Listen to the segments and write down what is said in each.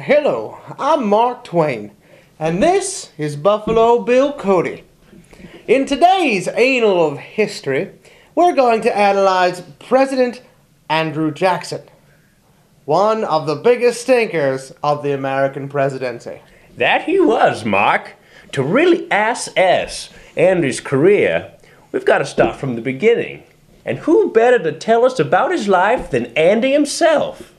Hello, I'm Mark Twain, and this is Buffalo Bill Cody. In today's Anal of History, we're going to analyze President Andrew Jackson, one of the biggest stinkers of the American presidency. That he was, Mark. To really assess Andrew's career, we've got to start from the beginning. And who better to tell us about his life than Andy himself?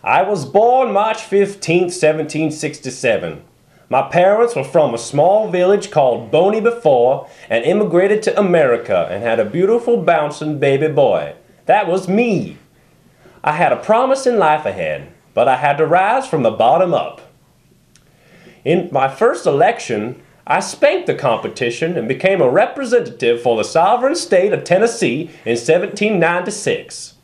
I was born March 15, 1767. My parents were from a small village called Boney Before and immigrated to America and had a beautiful bouncing baby boy. That was me. I had a promising life ahead, but I had to rise from the bottom up. In my first election, I spanked the competition and became a representative for the sovereign state of Tennessee in 1796.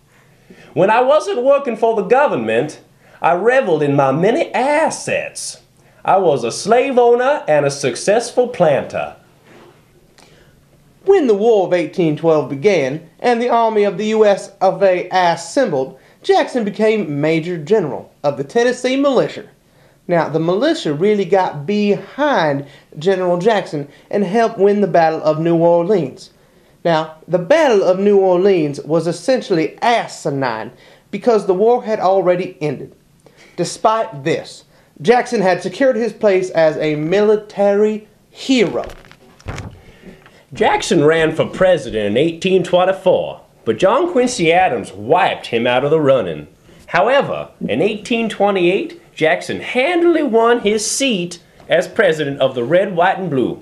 When I wasn't working for the government, I reveled in my many assets. I was a slave owner and a successful planter. When the War of 1812 began and the Army of the U.S. of A. assembled, Jackson became Major General of the Tennessee Militia. Now, the militia really got behind General Jackson and helped win the Battle of New Orleans. Now, the Battle of New Orleans was essentially asinine because the war had already ended. Despite this, Jackson had secured his place as a military hero. Jackson ran for president in 1824, but John Quincy Adams wiped him out of the running. However, in 1828, Jackson handily won his seat as president of the Red, White, and Blue.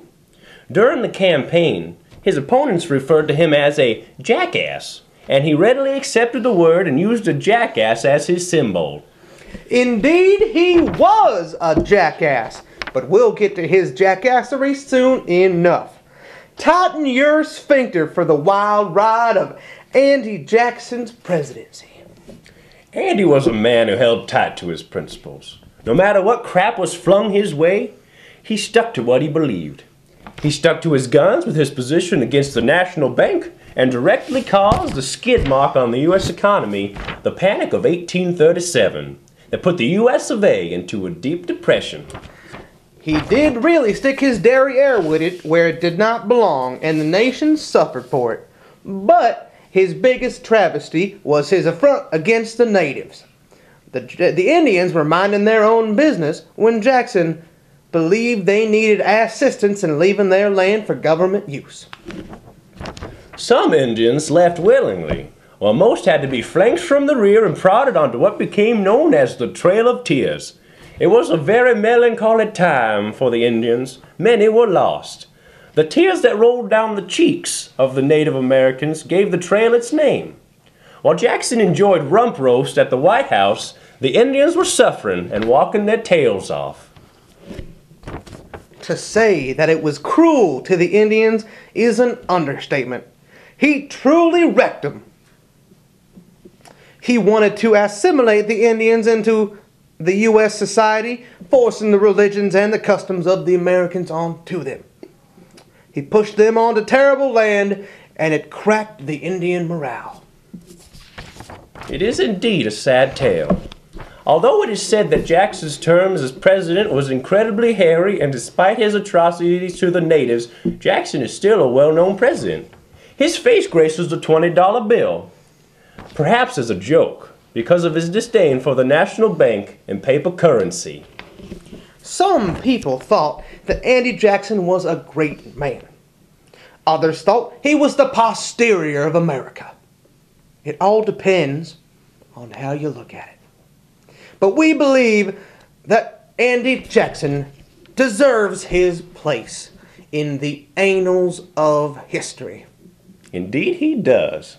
During the campaign, his opponents referred to him as a jackass, and he readily accepted the word and used a jackass as his symbol. Indeed, he was a jackass, but we'll get to his jackassery soon enough. Tighten your sphincter for the wild ride of Andy Jackson's presidency. Andy was a man who held tight to his principles. No matter what crap was flung his way, he stuck to what he believed. He stuck to his guns with his position against the National Bank and directly caused the skid mark on the U.S. economy, the Panic of 1837, that put the U.S. of A. into a deep depression. He did really stick his derriere with it where it did not belong, and the nation suffered for it. But his biggest travesty was his affront against the natives. The Indians were minding their own business when Jackson believed they needed assistance in leaving their land for government use. Some Indians left willingly, while most had to be flanked from the rear and prodded onto what became known as the Trail of Tears. It was a very melancholy time for the Indians. Many were lost. The tears that rolled down the cheeks of the Native Americans gave the trail its name. While Jackson enjoyed rump roast at the White House, the Indians were suffering and walking their tails off. To say that it was cruel to the Indians is an understatement. He truly wrecked them. He wanted to assimilate the Indians into the U.S. society, forcing the religions and the customs of the Americans onto them. He pushed them onto terrible land, and it cracked the Indian morale. It is indeed a sad tale. Although it is said that Jackson's term as president was incredibly hairy, and despite his atrocities to the natives, Jackson is still a well-known president. His face graces the $20 bill, perhaps as a joke, because of his disdain for the National Bank and paper currency. Some people thought that Andy Jackson was a great man. Others thought he was the posterior of America. It all depends on how you look at it. But we believe that Andy Jackson deserves his place in the annals of history. Indeed he does.